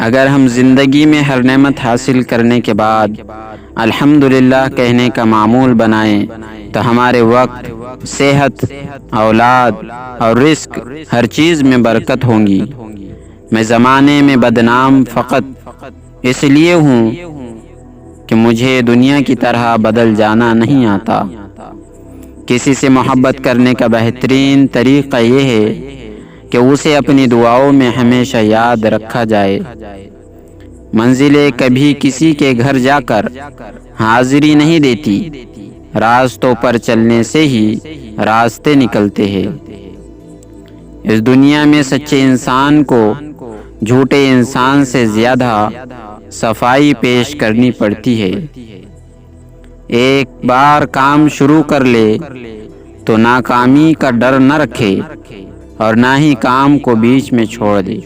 اگر ہم زندگی میں ہر نعمت حاصل کرنے کے بعد الحمدللہ کہنے کا معمول بنائیں تو ہمارے وقت، صحت، اولاد اور رزق ہر چیز میں برکت ہوگی۔ میں زمانے میں بدنام فقط اس لیے ہوں کہ مجھے دنیا کی طرح بدل جانا نہیں آتا۔ کسی سے محبت کرنے کا بہترین طریقہ یہ ہے کہ اسے اپنی دعاؤں میں ہمیشہ یاد رکھا جائے۔ منزلیں کبھی کسی کے گھر جا کر حاضری نہیں دیتی، راستوں پر چلنے سے ہی راستے نکلتے ہیں۔ اس دنیا میں سچے انسان کو جھوٹے انسان سے زیادہ صفائی پیش کرنی پڑتی ہے۔ ایک بار کام شروع کر لے تو ناکامی کا ڈر نہ رکھے اور نہ ہی کام کو بیچ میں چھوڑ دے۔